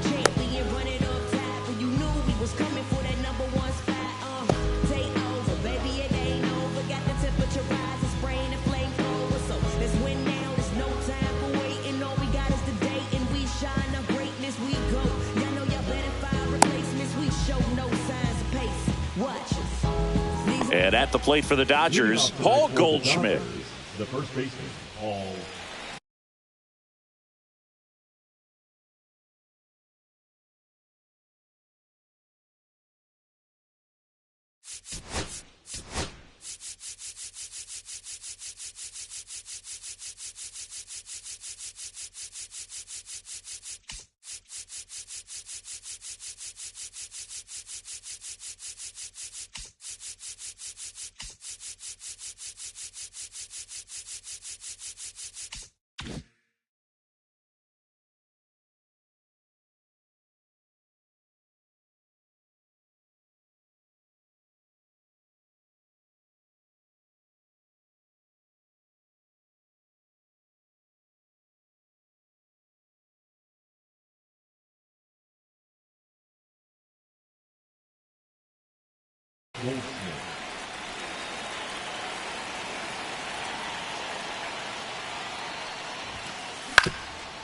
Champion running up top, but you knew we was coming for that #1 spot. Take over, baby, it ain't over. Got the temperature rising, spraying the flame over. So let's win now. There's no time for waiting. All we got is the date, and we shine. Our greatness we go. Y'all know y'all better find replacements. We show no signs of pace. Watch us. And at the plate for the Dodgers, Paul Goldschmidt. The first baseman, Paul.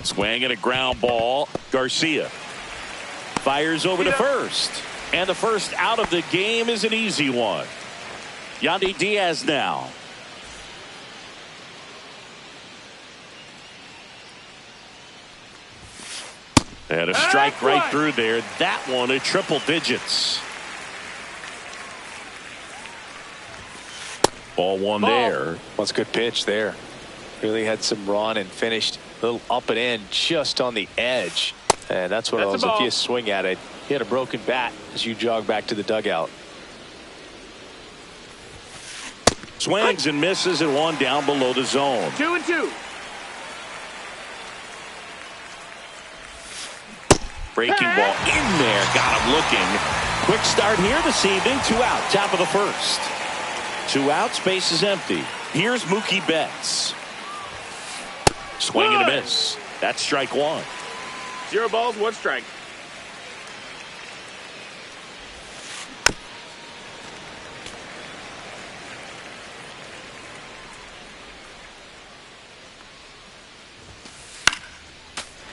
Swing and a ground ball. Garcia fires over to first. And the first out of the game is an easy one. Yandy Diaz now. And a strike right through there. That one at triple digits. Ball one there. That's a good pitch there. Really had some run and finished a little up and in just on the edge. And that's what else if you swing at it. He had a broken bat as you jog back to the dugout. Swings and misses and one down below the zone. 2-2. Breaking ball in there. Got him looking. Quick start here this evening. 2 out. Top of the first. 2 outs. Base is empty. Here's Mookie Betts. Swing and a miss. That's strike one. 0 balls, 1 strike.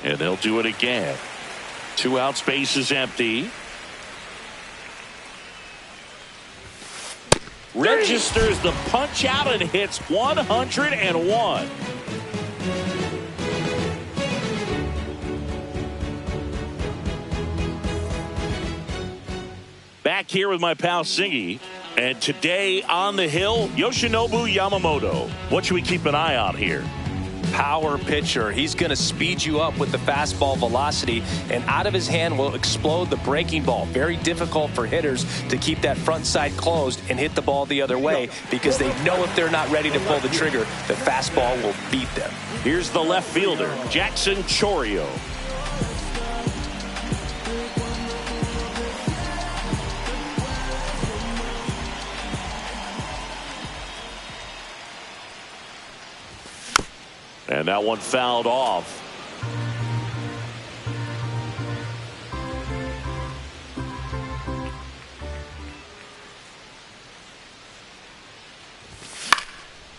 And they'll do it again. 2 outs. Base is empty. Registers the punch out and hits 101. Back here with my pal Singy, and today on the hill, Yoshinobu Yamamoto. What should we keep an eye on here? power pitcher. He's going to speed you up with the fastball velocity, and out of his hand will explode the breaking ball. Very difficult for hitters to keep that front side closed and hit the ball the other way, because they know if they're not ready to pull the trigger, the fastball will beat them. Here's the left fielder, Jackson Chourio. And that one fouled off.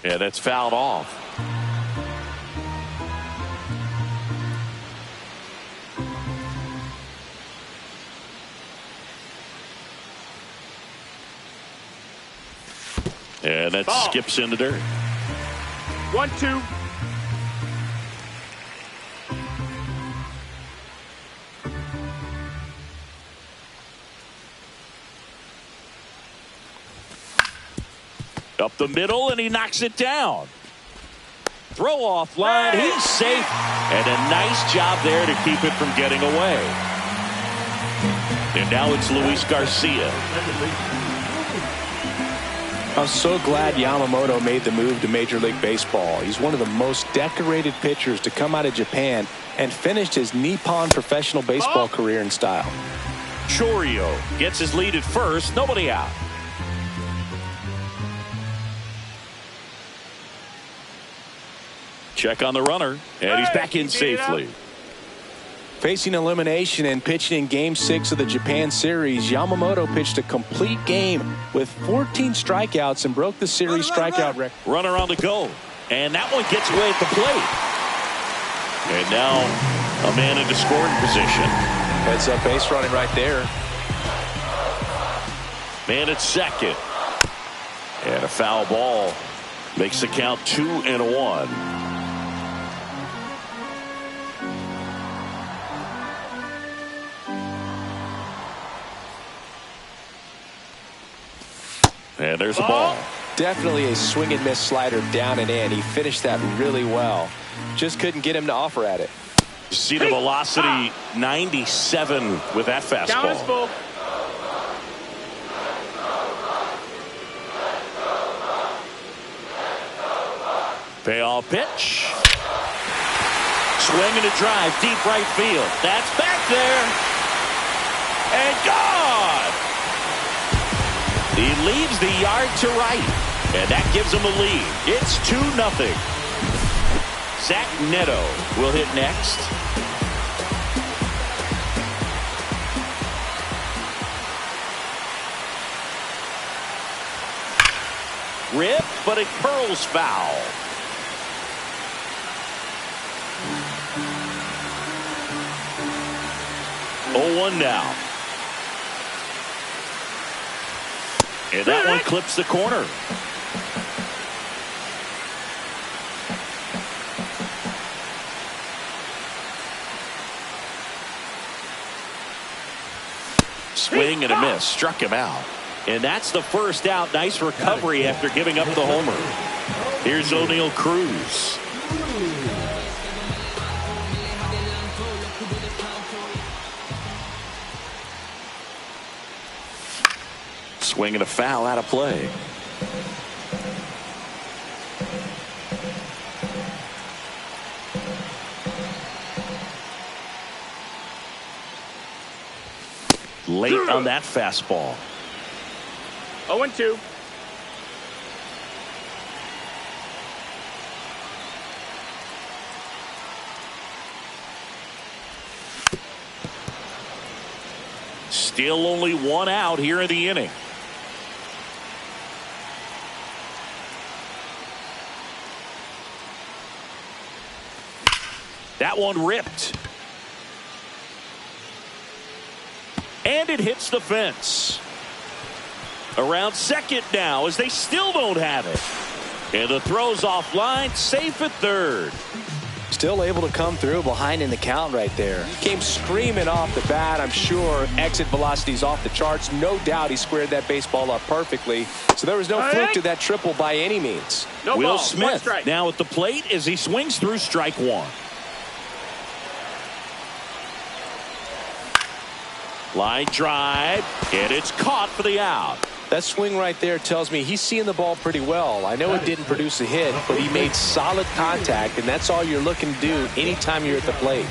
Yeah, that's fouled off. And that skips in the dirt. 1-2. Up the middle, and he knocks it down. Throw off line. He's safe. And a nice job there to keep it from getting away. And now it's Luis Garcia. I'm so glad Yamamoto made the move to Major League Baseball. He's one of the most decorated pitchers to come out of Japan and finished his Nippon professional baseball career in style. Chourio gets his lead at first. Nobody out. Check on the runner, and he's back in safely. Facing elimination and pitching in Game 6 of the Japan series, Yamamoto pitched a complete game with 14 strikeouts and broke the series strikeout record. Runner on the go, and that one gets away at the plate. And now a man into scoring position. Heads up base running right there. Man at second. And a foul ball makes the count 2-1. And there's a ball. Definitely a swing and miss slider down and in. He finished that really well. Just couldn't get him to offer at it. You see the velocity 97 with that fastball. Count is full. Payoff pitch. Swing and a drive deep right field. That's back there. And gone. He leaves the yard to right, and that gives him a lead. It's 2-0. Zach Neto will hit next. Rip, but it curls foul. Oh, 1 now. And that one clips the corner. Swing and a miss. Struck him out. And that's the first out. Nice recovery after giving up the homer. Here's O'Neal Cruz. Swing and a foul out of play. Late on that fastball. 0-2. Still only 1 out here in the inning. That one ripped. And it hits the fence. Around second now as they still don't have it. And the throw's offline, safe at third. Still able to come through behind in the count right there. He came screaming off the bat. I'm sure exit velocity's off the charts. No doubt he squared that baseball up perfectly. So there was no fluke to that triple by any means. No Will ball, Smith now at the plate as he swings through strike one. Line drive, and it's caught for the out. That swing right there tells me he's seeing the ball pretty well. I know it didn't produce a hit, but he made solid contact, and that's all you're looking to do anytime you're at the plate.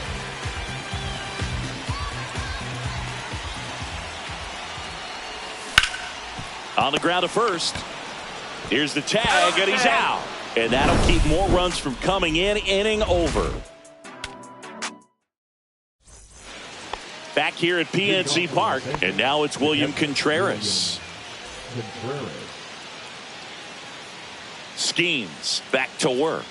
On the ground to first. Here's the tag, and he's out. And that'll keep more runs from coming in. Inning over. Back here at PNC Park, and now it's William Contreras. Schemes back to work.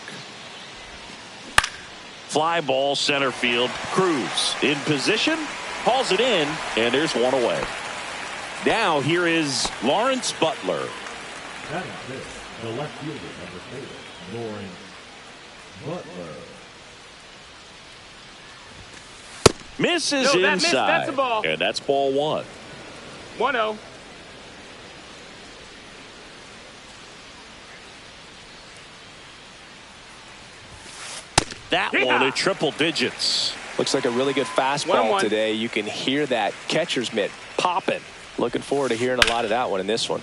Fly ball center field. Cruz in position, hauls it in, and there's one away. Now here is Lawrence Butler. That is it. The left fielder, number 4, Lawrence Butler. Misses No, that inside. missed. That's a ball. And that's ball one. 1-0. That one at triple digits. Looks like a really good fastball 1-1. today. You can hear that catcher's mitt popping. Looking forward to hearing a lot of that one in this one.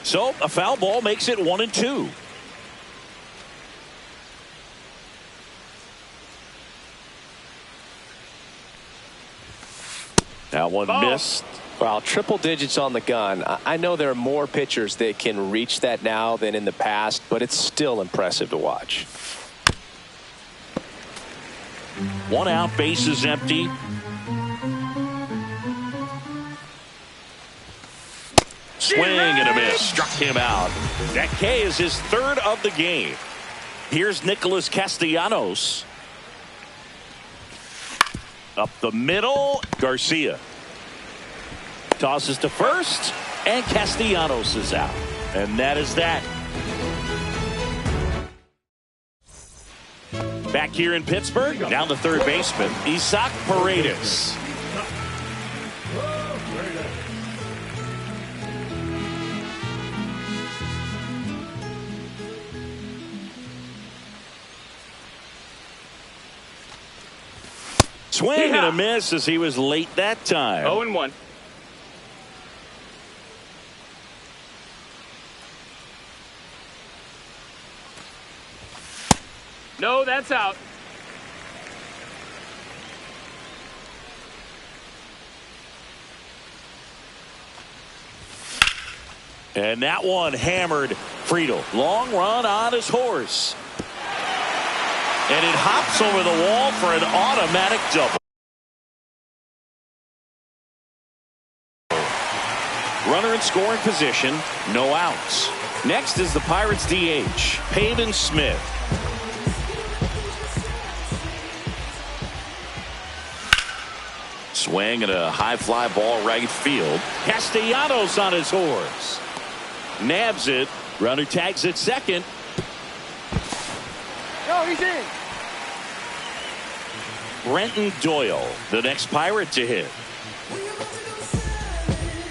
So a foul ball makes it 1-2. That one missed. Well, triple digits on the gun. I know there are more pitchers that can reach that now than in the past, but it's still impressive to watch. One out, bases empty. Swing and a miss. Struck him out. That K is his third of the game. Here's Nicholas Castellanos. Up the middle. Garcia tosses to first, and Castellanos is out. And that is that. Back here in Pittsburgh, now the third baseman, Isaac Paredes. Swing and a miss as he was late that time. 0-1. No, that's out. And that one hammered Friedel. Long run on his horse. And it hops over the wall for an automatic double. Runner in scoring position, no outs. Next is the Pirates DH, Pavin Smith. Swing and a high fly ball right field. Castellanos on his horse. Nabs it. Runner tags at second. No, he's in. Brenton Doyle, the next Pirate to hit.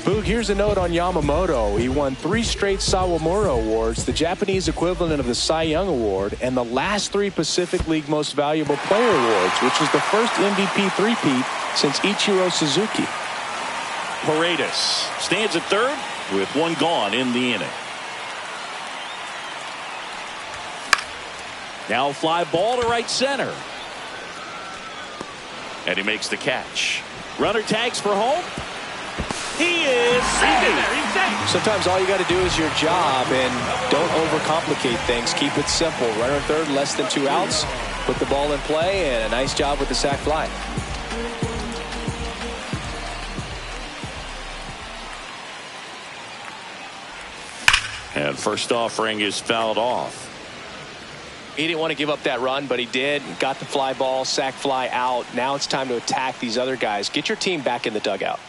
Boog, here's a note on Yamamoto. He won 3 straight Sawamura Awards, the Japanese equivalent of the Cy Young Award, and the last 3 Pacific League Most Valuable Player Awards, which was the first MVP three-peat since Ichiro Suzuki. Paredes stands at third with one gone in the inning. Now a fly ball to right center. And he makes the catch. Runner tags for home. He is safe. Sometimes all you got to do is your job and don't overcomplicate things. Keep it simple. Runner at third, less than 2 outs. Put the ball in play, and a nice job with the sac fly. And first offering is fouled off. He didn't want to give up that run, but he did. Got the fly ball, sac fly out. Now it's time to attack these other guys. Get your team back in the dugout.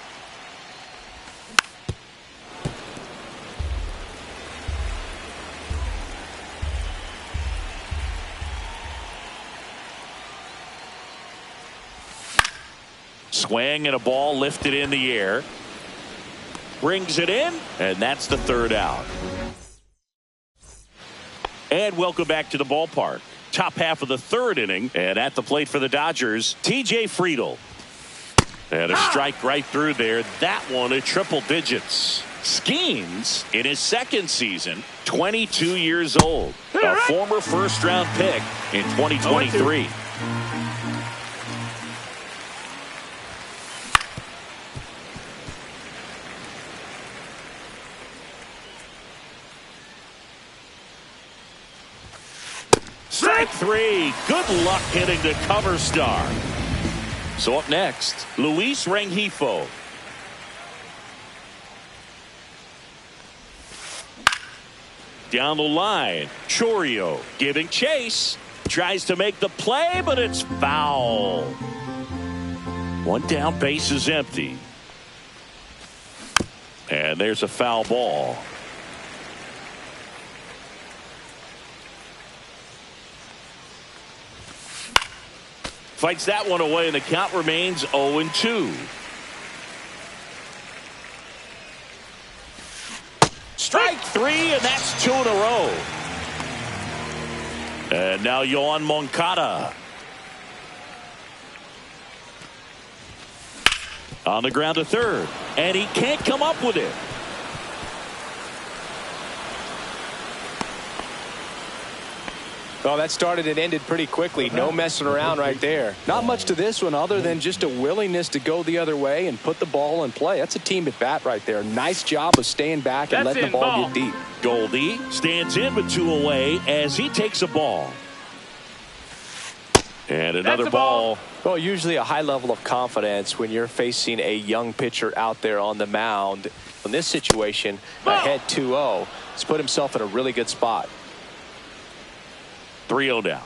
Swing and a ball lifted in the air. Brings it in, and that's the third out. And welcome back to the ballpark. Top half of the third inning, and at the plate for the Dodgers, TJ Friedl. And a strike right through there. That one at triple digits. Skeens in his second season, 22 years old. A former first-round pick in 2023. Strike three. Good luck hitting the cover star. So up next, Luis Rengifo. Down the line, Chourio giving chase. Tries to make the play, but it's foul. One down, base is empty. And there's a foul ball. Fights that one away, and the count remains 0-2. Strike three, and that's 2 in a row. And now Yoan Moncada. On the ground to third, and he can't come up with it. Well, that started and ended pretty quickly. No messing around right there. Not much to this one other than just a willingness to go the other way and put the ball in play. That's a team at bat right there. Nice job of staying back and letting the ball get deep. Goldie stands in with 2 away as he takes a ball. And another ball. Well, usually a high level of confidence when you're facing a young pitcher out there on the mound. In this situation, ahead 2-0, he's put himself in a really good spot. 3-0 now.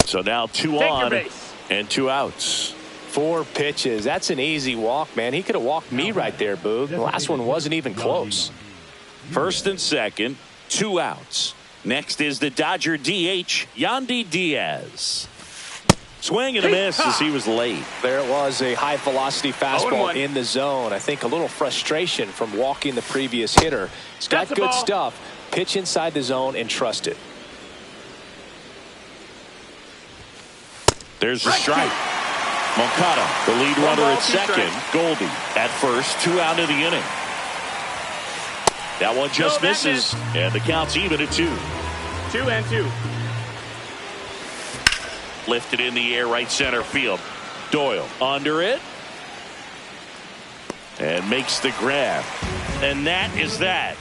So now 2 on and 2 outs. 4 pitches. That's an easy walk, man. He could have walked me right there, Boog. The last one wasn't even close. First and second, 2 outs. Next is the Dodger DH, Yandy Diaz. Swing and a miss as he was late. There it was, a high velocity fastball in the zone. I think a little frustration from walking the previous hitter. He's got good stuff. Pitch inside the zone and trust it. There's the strike. Moncada, the lead runner at second. Goldie at first, 2 out of the inning. That one just misses, and the count's even at 2. 2-2. Lifted in the air, right center field. Doyle under it. And makes the grab. And that is that.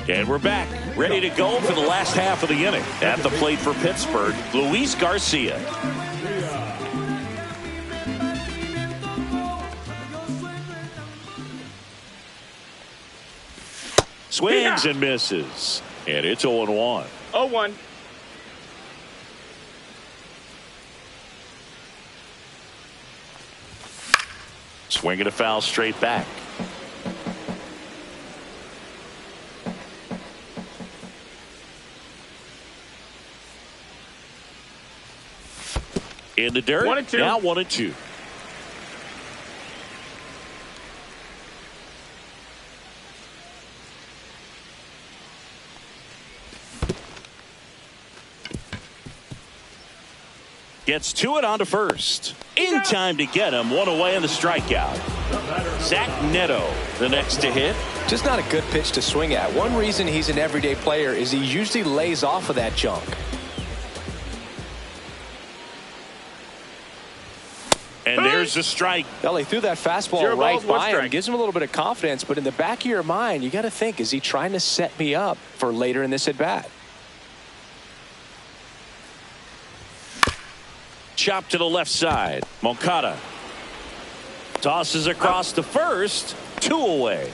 And we're back, ready to go for the last half of the inning. At the plate for Pittsburgh, Luis Garcia. Swings and misses. And it's 0-1. 0-1. Swinging a foul straight back. In the dirt. 1-2. Now 1-2. Gets to it onto first. In time to get him. 1 away in the strikeout. Zach Neto, the next to hit. Just not a good pitch to swing at. One reason he's an everyday player is he usually lays off of that junk. And there's the strike. Well, he threw that fastball 0 right balls, 1 by him. strike. Gives him a little bit of confidence, but in the back of your mind, you got to think, is he trying to set me up for later in this at bat? Chop to the left side. Moncada tosses across to first. 2 away.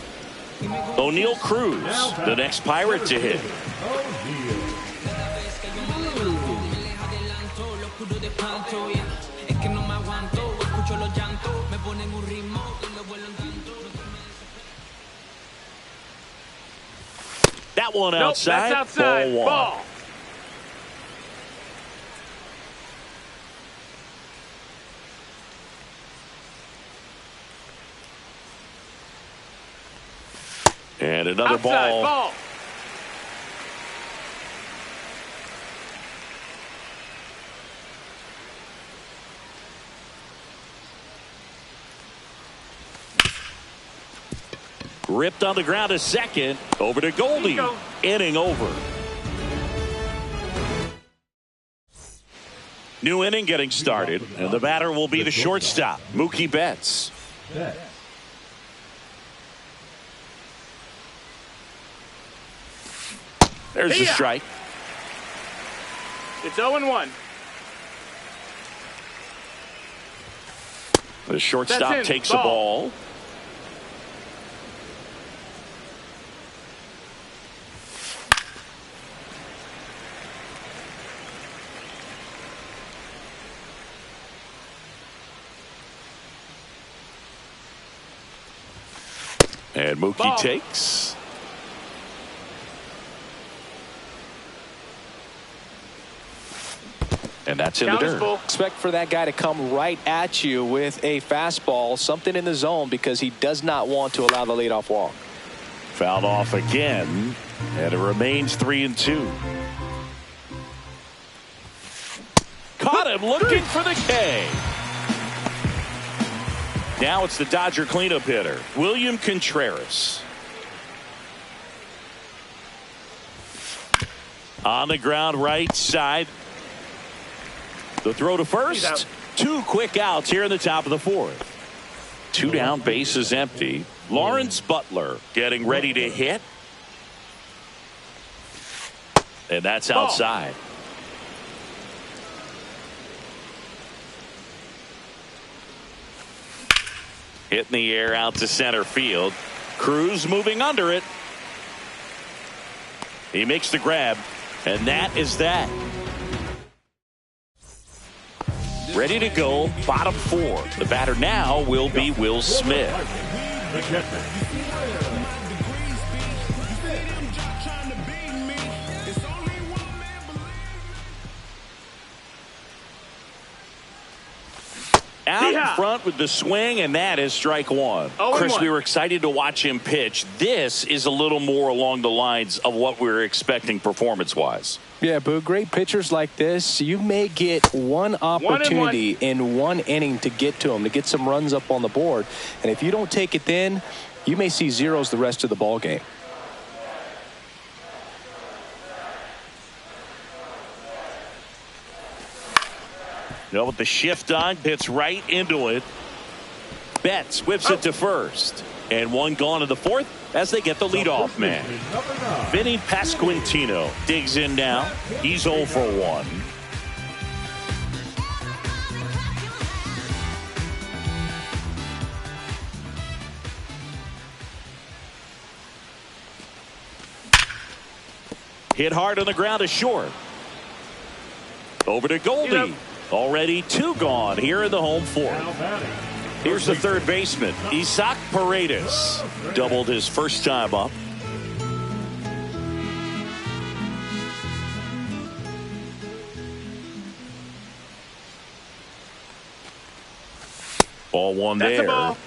O'Neal Cruz, the next Pirate to hit. That one outside. That's outside. Ball. And another Outside, ball. ball. Ripped on the ground to second. Over to Goldie. Bingo. Inning over. New inning getting started. And the batter will be the shortstop, Mookie Betts. Betts. There's the strike. It's 0-1. The shortstop That's in. takes the ball. And Mookie Ball. takes. And that's in the Count is dirt. full. Expect for that guy to come right at you with a fastball, something in the zone, because he does not want to allow the leadoff walk. Fouled off again, and it remains 3-2. Caught him looking for the K. Now it's the Dodger cleanup hitter, William Contreras. On the ground, right side. The throw to first. 2 quick outs here in the top of the 4th. 2 down, bases empty. Lawrence Butler getting ready to hit. And that's outside. Hit in the air out to center field. Cruz moving under it. He makes the grab, and that is that. Ready to go, bottom 4. The batter now will be Will Smith. The catcher. Out in front with the swing, and that is strike 1. Chris, we were excited to watch him pitch. This is a little more along the lines of what we were expecting performance-wise. Yeah, Boo, great pitchers like this, you may get one opportunity in one inning to get to them, to get some runs up on the board. And if you don't take it then, you may see zeros the rest of the ball game. With the shift on, hits right into it. Betts whips it to first. And 1 gone in the 4th as they get the leadoff man. Vinny Pasquantino digs in now. He's 0 for 1. Hit hard on the ground to short. Over to Goldie. Already 2 gone here in the home 4th. Here's the third baseman, Isaac Paredes. Doubled his first time up. Ball 1 That's there. a ball.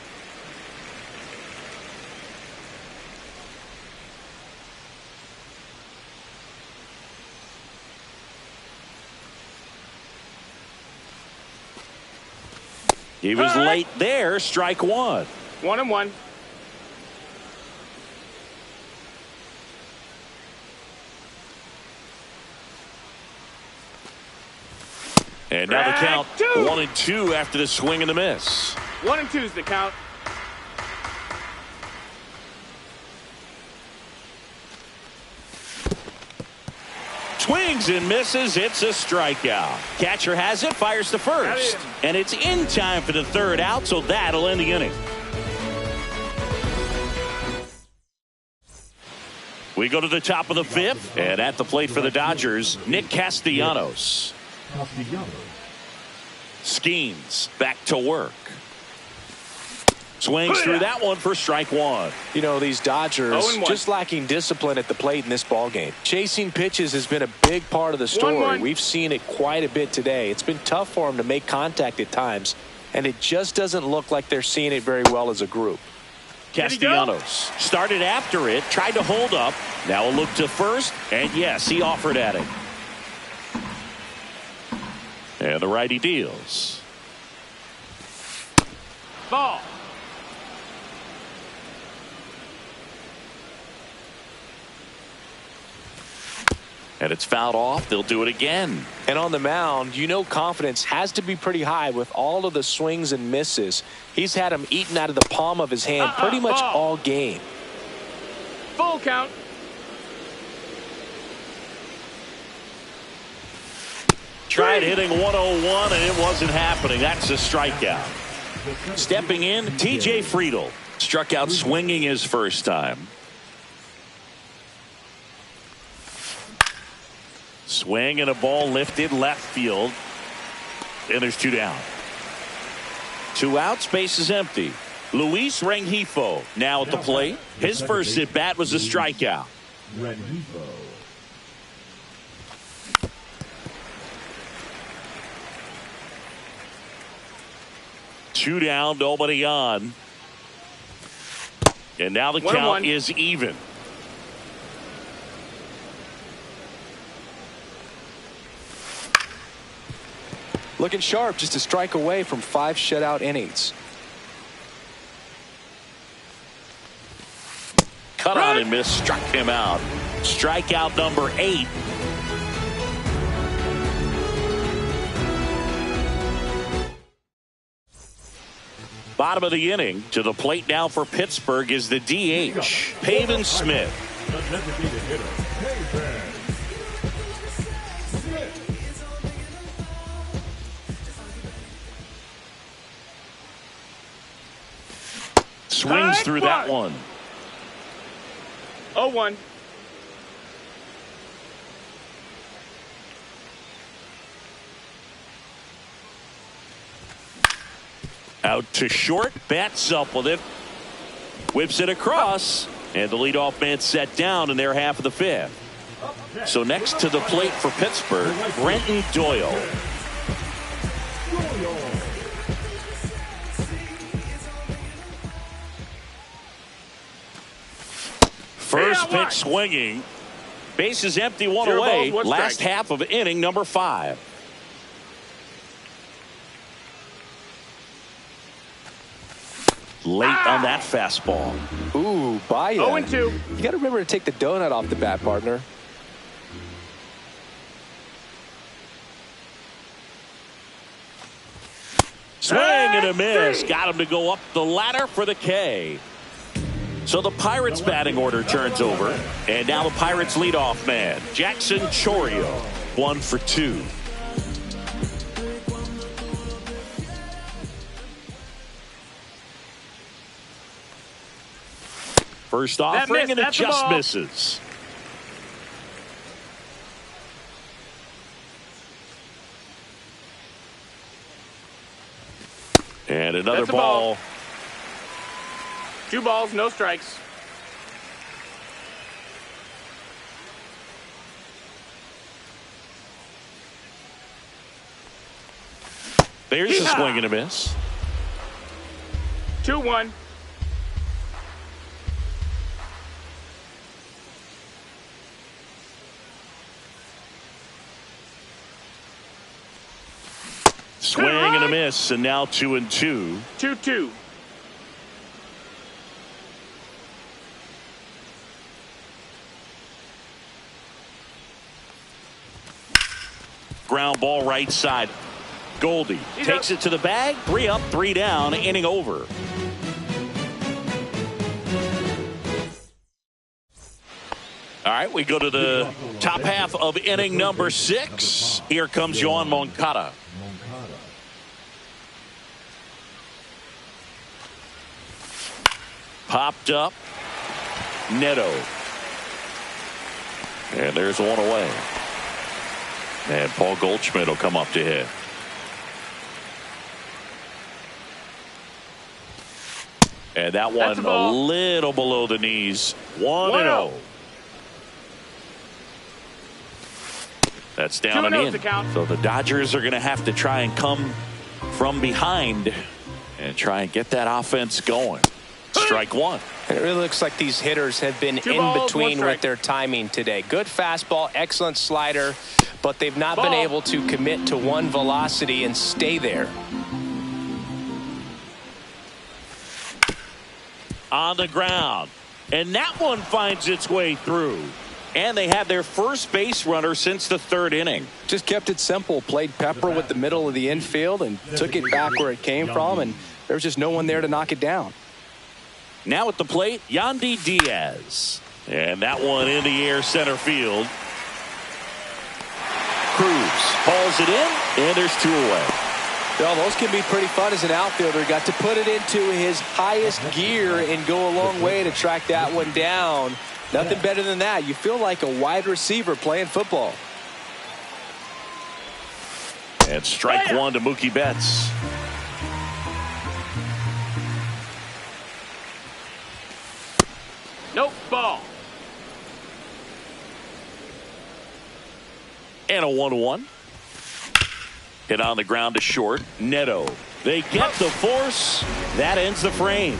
He was late there. Strike 1. 1-1. And now the count 1-2 after the swing and the miss. 1-2 is the count. Swings and misses. It's a strikeout. Catcher has it, fires to first. And it's in time for the 3rd out, so that'll end the inning. We go to the top of the 5th, and at the plate for the Dodgers, Nick Castellanos. Schemes back to work. Swings through that one for strike 1. You know, these Dodgers just lacking discipline at the plate in this ball game. Chasing pitches has been a big part of the story. We've seen it quite a bit today. It's been tough for them to make contact at times, and it just doesn't look like they're seeing it very well as a group. Castellanos started after it, tried to hold up. Now a look to first, and yes, he offered at it. And the righty deals. Ball. And it's fouled off. They'll do it again. And on the mound, you know confidence has to be pretty high with all of the swings and misses. He's had them eaten out of the palm of his hand pretty much all game. Full count. Tried hitting 101, and it wasn't happening. That's a strikeout. Stepping in, TJ Friedl. Struck out swinging his first time. Swing and a ball lifted left field. And there's two down. 2 outs, base is empty. Luis Rengifo now at the plate. His first at bat was a strikeout. Rengifo. Two down, nobody on. And now the count is even. Looking sharp, just a strike away from 5 shutout innings. Cut on and miss, struck him out. Strikeout number 8. Bottom of the inning, to the plate now for Pittsburgh is the DH, Pavin Smith. The designated hitter, Pavin Smith. Swings through that one. 0-1. Out to short, bats up with it. Whips it across, and the leadoff man set down in their half of the 5th. So next to the plate for Pittsburgh, Brenton Doyle. First pitch swinging. Base is empty, one away. Last half of inning number 5. Late on that fastball. Ooh, buy ya. 0-2. You got to remember to take the donut off the bat, partner. Swing and a miss. Got him to go up the ladder for the K. So the Pirates batting order turns over. And now the Pirates leadoff man, Jackson Chourio. 1 for 2. First offering, and it just misses. And another ball. 2 balls, no strikes. There's a swing and a miss. 2-1. Swing and a miss, and now 2-2. 2-2. Ground ball right side. Goldie takes it to the bag. 3 up, 3 down, inning over. All right, we go to the top half of inning number 6. Here comes Yoan Moncada. Popped up. Neto. And there's one away. And Paul Goldschmidt will come up to hit. And that one a little below the knees. 1-0. That's down and in. So the Dodgers are going to have to try and come from behind and try and get that offense going. Strike one. And it really looks like these hitters have been Two in balls, between one with strike. their timing today. Good fastball, excellent slider, but they've not been Ball. able to commit to one velocity and stay there. On the ground. And that one finds its way through. And they had their first base runner since the third inning. Just kept it simple. Played pepper with the middle of the infield and took it back where it came from, and there was just no one there to knock it down. Now at the plate, Yandy Diaz. And that one in the air center field. Cruz hauls it in, and there's two away. Well, those can be pretty fun as an outfielder. Got to put it into his highest gear and go a long way to track that one down. Nothing better than that. You feel like a wide receiver playing football. And strike one to Mookie Betts. Nope, ball. And a 1-1. Hit on the ground to short. Neto. They get the force. That ends the frame.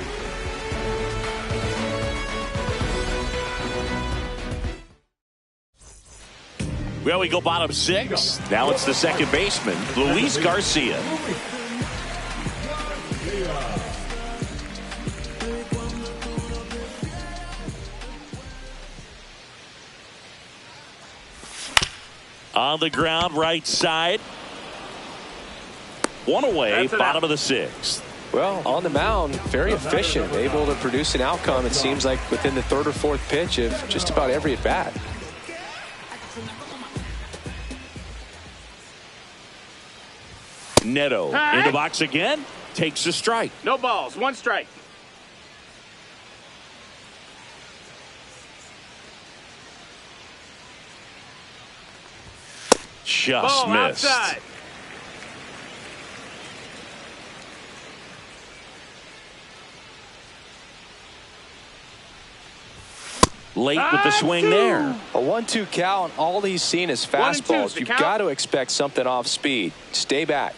Well, we go bottom six. Now it's the second baseman, Luis Garcia. On the ground, right side. One away, bottom of the sixth. Well, on the mound, very efficient, able to produce an outcome, it seems like, within the third or fourth pitch of just about every at-bat. Neto in the box again, takes a strike. No balls, one strike. Just Ball missed. outside. Late with the swing there. A 1-2 count, all he's seen is 1 and 2 fastballs. is the You've count. got to expect something off speed. Stay back.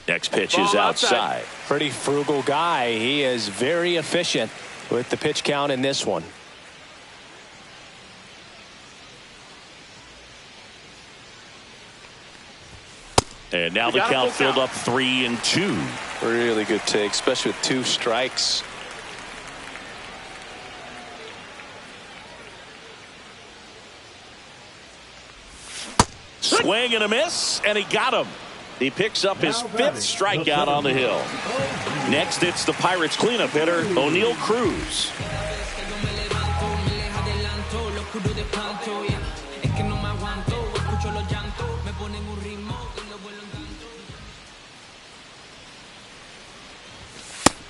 Next pitch is Ball outside. Pretty frugal guy. He is very efficient with the pitch count in this one. And now We the got a count full filled count. up 3-2. Really good take, especially with 2 strikes. Swing and a miss, and he got him. He picks up his 5th strikeout on the hill. Next, it's the Pirates cleanup hitter, O'Neal Cruz.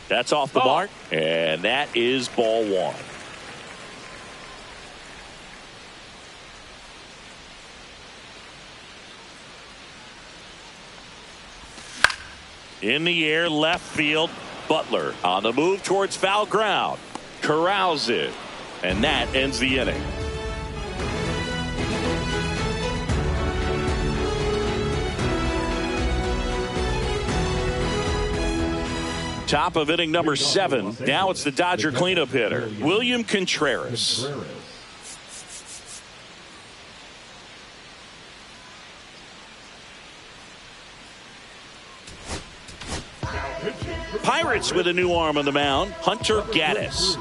That's off the mark, and that is ball one. In the air, left field, Butler on the move towards foul ground. Corrals it, and that ends the inning. Top of inning number 7. Now it's the Dodger cleanup hitter, William Contreras. Pirates with a new arm on the mound, Hunter Gaddis.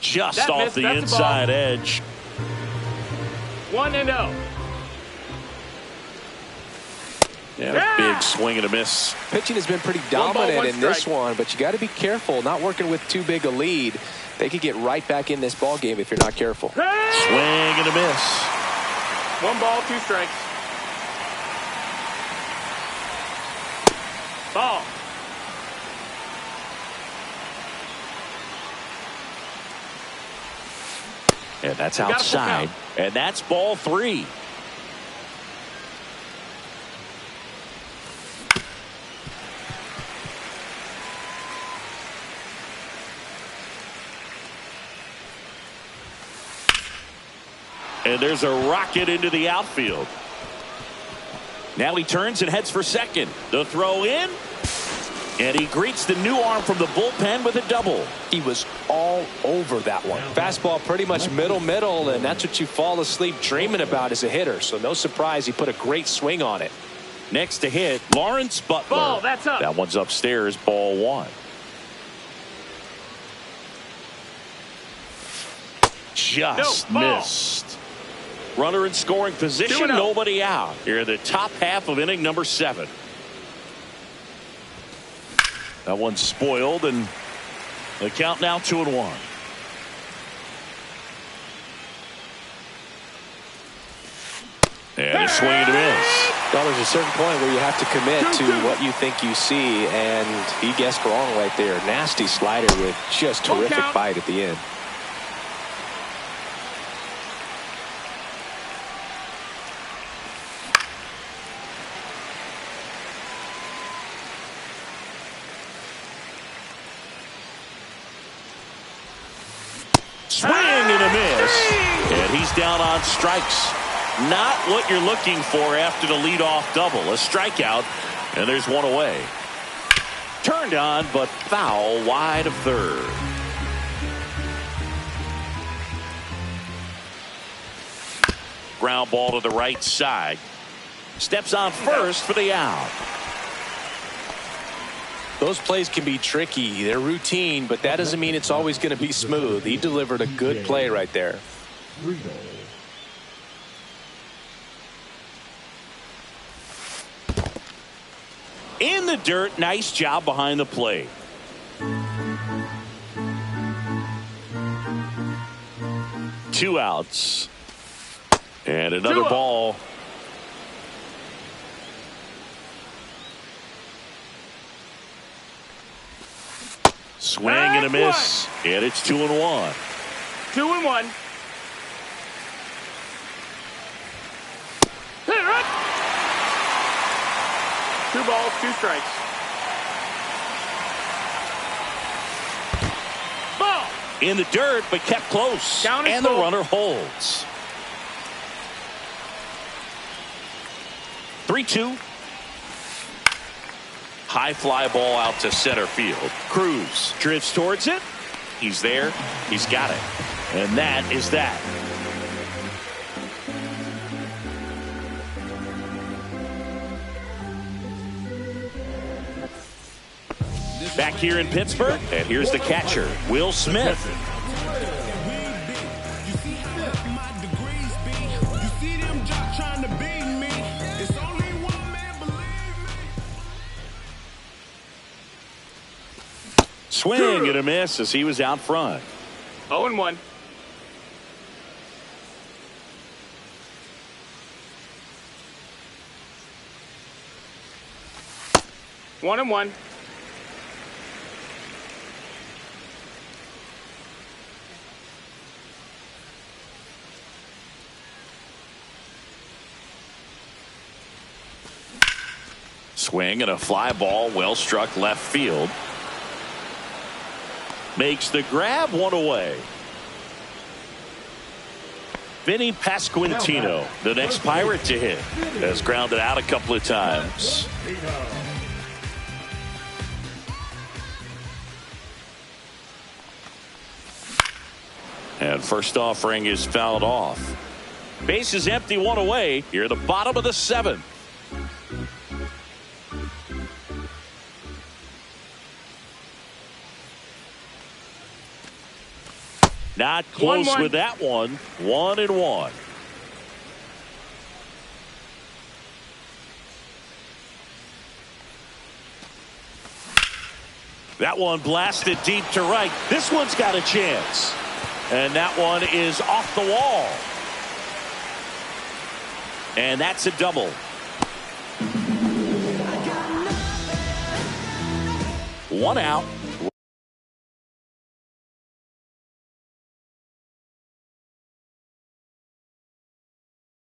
Just That off missed. the That's a inside ball. edge. 1-0. Yeah, big swing and a miss. Pitching has been pretty ball, dominant one in this strike. one, but you got to be careful. Not working with too big a lead. They could get right back in this ball game if you're not careful. Swing and a miss. 1 ball, 2 strikes. Ball. And that's got a full outside. count. And that's ball 3. And there's a rocket into the outfield. Now he turns and heads for second. The throw in. And he greets the new arm from the bullpen with a double. He was all over that one. Fastball pretty much middle, and that's what you fall asleep dreaming about as a hitter. So no surprise he put a great swing on it. Next to hit, Lawrence Butler. Ball, that's up. That one's upstairs, ball one. Just missed. Runner in scoring position, nobody out. Here in the top half of inning number 7. That one's spoiled, and the count now 2-1. And a swing and a miss. Well, there's a certain point where you have to commit to what you think you see, and he guessed wrong right there. Nasty slider with just terrific bite at the end. Swing and a miss. And he's down on strikes. Not what you're looking for after the leadoff double. A strikeout, and there's one away. Turned on, but foul wide of third. Ground ball to the right side. Steps on first for the out. Those plays can be tricky. They're routine, but that doesn't mean it's always going to be smooth. He delivered a good play right there. In the dirt, nice job behind the plate. Two outs. And another ball. Swing and a miss. And it's 2-1. 2-1. Two balls, two strikes. Ball. In the dirt, but kept close. And the runner holds. 3-2. High fly ball out to center field. Cruz drifts towards it. He's there. He's got it. And that is that. Back here in Pittsburgh, and here's the catcher, Will Smith. Swing and a miss as he was out front. 0-1. One and one. Swing and a fly ball, well struck left field. Makes the grab, one away. Vinny Pasquantino, the next Pirate to hit, has grounded out a couple of times. And first offering is fouled off. Base is empty, one away. Here, the bottom of the 7th. Not close 1-1. with that one. 1-1. That one blasted deep to right. This one's got a chance. And that one is off the wall. And that's a double. One out.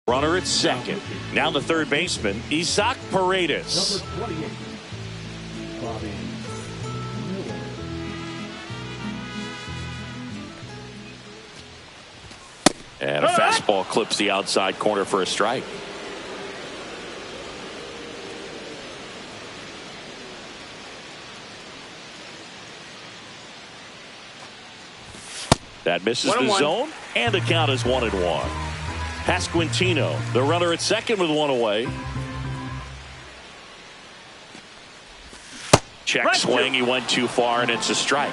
Runner at second. Now the third baseman, Isaac Paredes. Number 28, Bobby Miller. And a fastball clips the outside corner for a strike. That misses the 1-1. zone, and the count is 1-1. Pasquantino, the runner at second with one away. Check Right swing, he went too far, and it's a strike.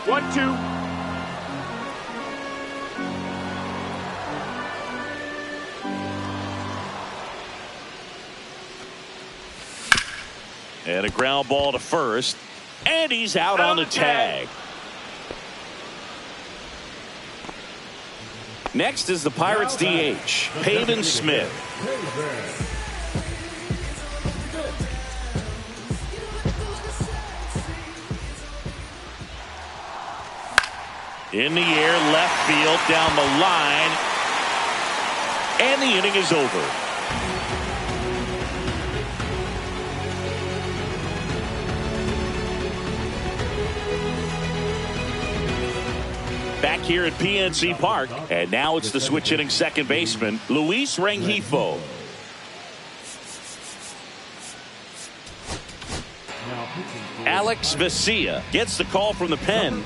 1-2. And a ground ball to first, and he's out on the tag. Next is the Pirates DH, Pavin Smith. In the air, left field, down the line, and the inning is over. Back here at PNC Park, and now it's the switch hitting second baseman, Luis Rengifo. Alex Vesia gets the call from the pen.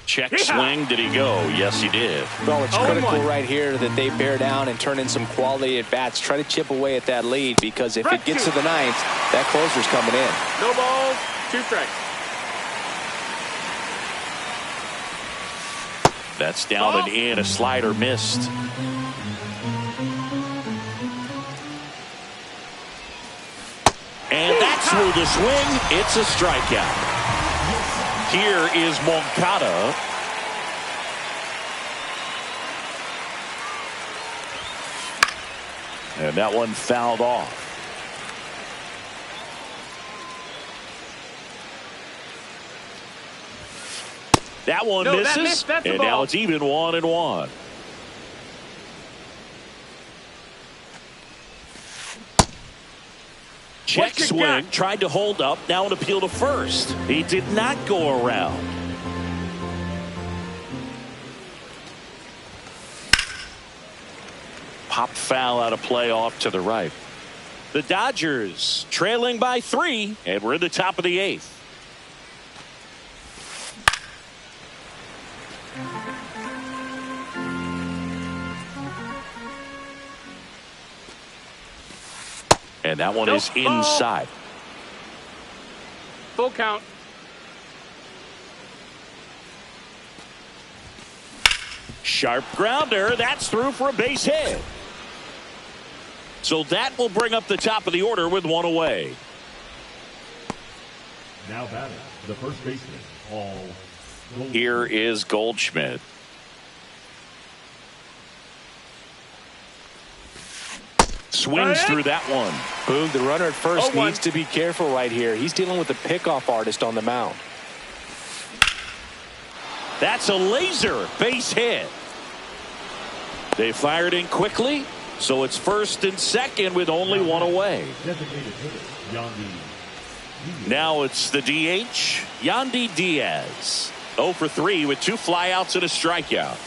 Check swing, did he go? Yes, he did. Well, it's critical right here that they bear down and turn in some quality at bats. Try to chip away at that lead, because if it gets to the ninth, that closer's coming in. No balls, 2 strikes. That's down and in, a slider missed. And that's through the swing. It's a strikeout. Here is Moncada. And that one fouled off. That one misses, and now it's even 1-1. Check swing, tried to hold up, now an appeal to first. He did not go around. Popped foul out of play off to the right. The Dodgers trailing by 3, and we're in the top of the 8th. And that one is inside. Full count. Sharp grounder. That's through for a base hit. So that will bring up the top of the order with one away. Now batting, the first baseman, Paul Goldschmidt. Here is Goldschmidt. Swings through that one. Boog, the runner at first needs to be careful right here. He's dealing with the pickoff artist on the mound. That's a laser base hit. They fired in quickly, so it's first and second with only one away. Designated hitter, Yandy. Now it's the DH, Yandy Diaz. 0 for 3 with 2 flyouts and a strikeout.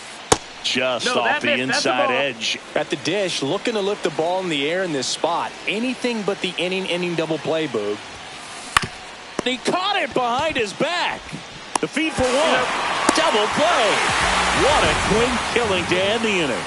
Just off the inside edge. At the dish, looking to lift the ball in the air in this spot. Anything but the inning double play, Boog. He caught it behind his back. The feed for one. Double play. What a clean killing to end the inning.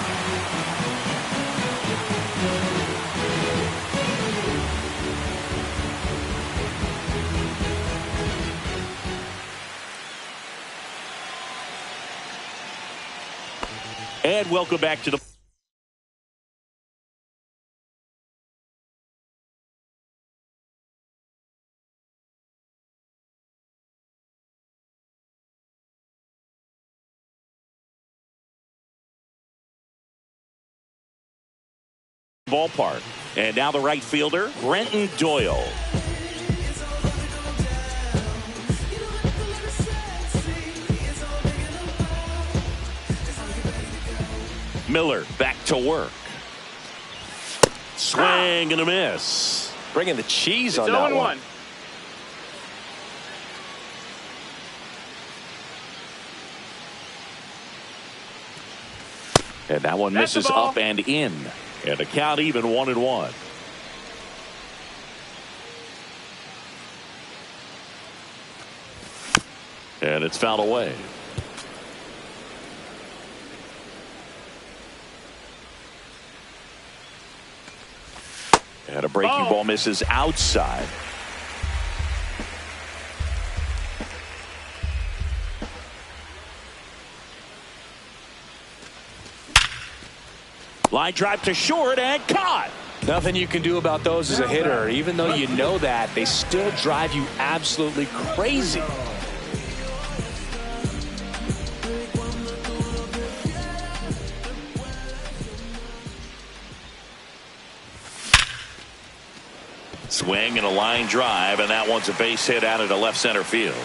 And welcome back to the ballpark. And now the right fielder, Brenton Doyle. Miller back to work. Swing and a miss. Bringing the cheese It's on that one. 0-1. And that one That's the misses ball. up and in. And a count even 1-1. And it's fouled away. And a breaking ball misses outside. Line drive to short and caught. Nothing you can do about those as a hitter. Even though you know that, they still drive you absolutely crazy. Swing and a line drive, and that one's a base hit out into left center field.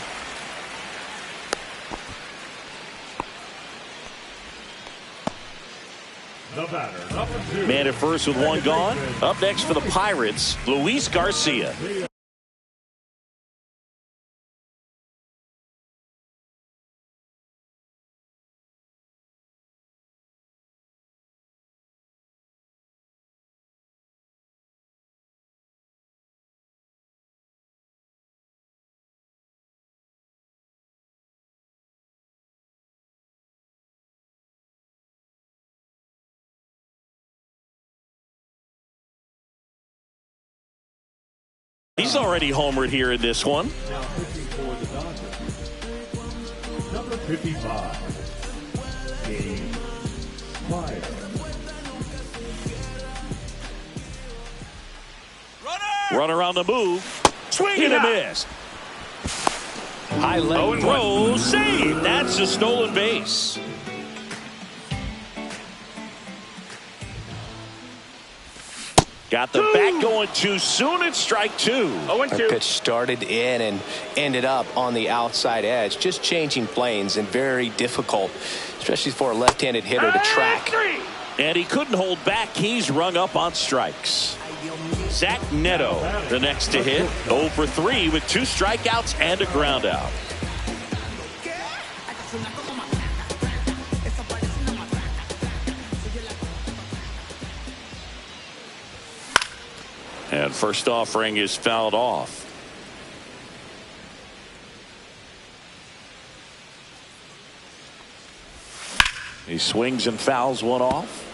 The batter, number 2. Man at first with one gone. Up next for the Pirates, Luis Garcia. He's already homered here in this one. Now pitching for the Dodgers, number 55, James Fire. Runner on the move. Swing and a miss. High leg Throw, save. That's a stolen base. Got the bat going too soon. It's strike 2. 0-2. pitch started in and ended up on the outside edge, just changing planes, and very difficult, especially for a left-handed hitter to track. 3. And he couldn't hold back. He's rung up on strikes. Zach Neto, the next to hit. 0 for 3 with 2 strikeouts and a ground out. And first offering is fouled off. He swings and fouls one off.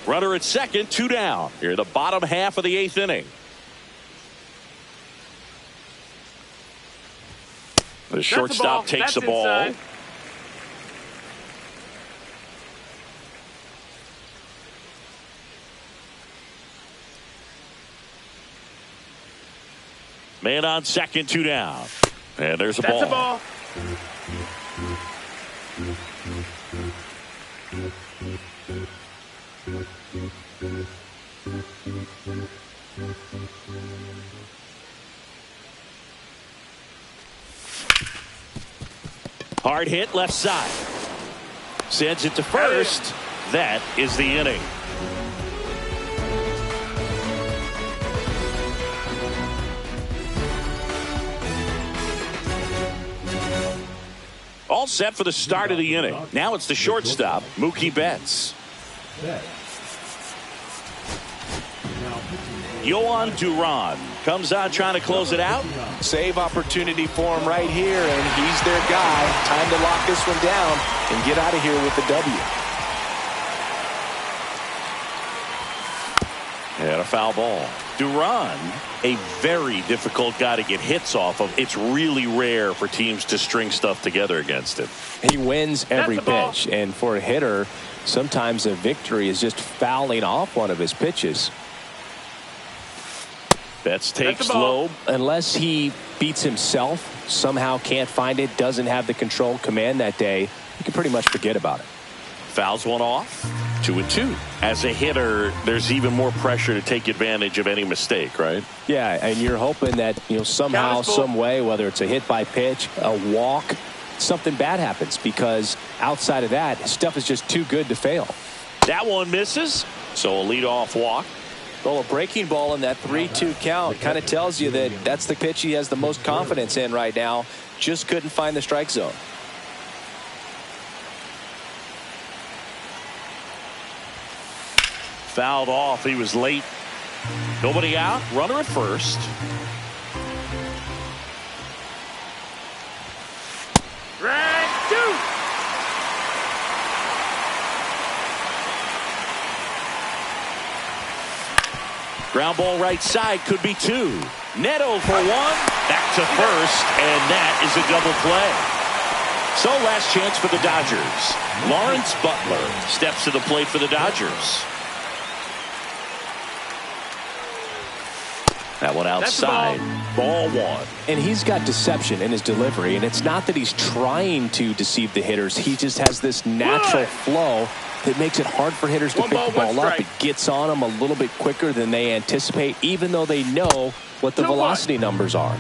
Runner at second, 2 down. Here in the bottom half of the 8th inning. The shortstop takes the ball. Inside. Man on second, 2 down. And there's a That's ball. a ball. Hard hit left side. Sends it to first. That is the inning. All set for the start of the inning. Now it's the shortstop, Mookie Betts. Yohan Duran comes out trying to close it out. Save opportunity for him right here, and he's their guy. Time to lock this one down and get out of here with the W. And a foul ball. Duran, a very difficult guy to get hits off of. It's really rare for teams to string stuff together against him. He wins every That's the ball. pitch, and for a hitter, sometimes a victory is just fouling off one of his pitches. Betts takes That's the ball. low. Unless he beats himself, somehow can't find it, doesn't have the control command that day, you can pretty much forget about it. Fouls one off. 2-2. As a hitter, there's even more pressure to take advantage of any mistake, right? Yeah, and you're hoping that, somehow, some way, whether it's a hit by pitch, a walk, something bad happens, because outside of that, stuff is just too good to fail. That one misses, so a leadoff walk. Well, a breaking ball in that 3-2 count kind of tells you that that's the pitch he has the most confidence in right now. Just couldn't find the strike zone. Fouled off. He was late. Nobody out. Runner at first. Strike two. Ground ball right side, could be two. Neto for one. Back to first, and that is a double play. So last chance for the Dodgers. Lawrence Butler steps to the plate for the Dodgers. That one outside. Ball one. And he's got deception in his delivery, and it's not that he's trying to deceive the hitters. He just has this natural flow that makes it hard for hitters to pick the ball up. It gets on them a little bit quicker than they anticipate, even though they know what the velocity numbers are.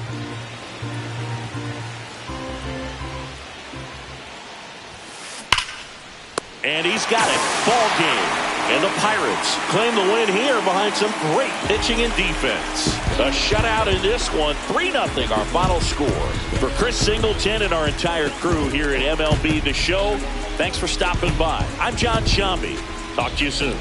And he's got it. Ball game. And the Pirates claim the win here behind some great pitching and defense. A shutout in this one. 3-0 our final score. For Chris Singleton and our entire crew here at MLB The Show, thanks for stopping by. I'm John Shambi. Talk to you soon.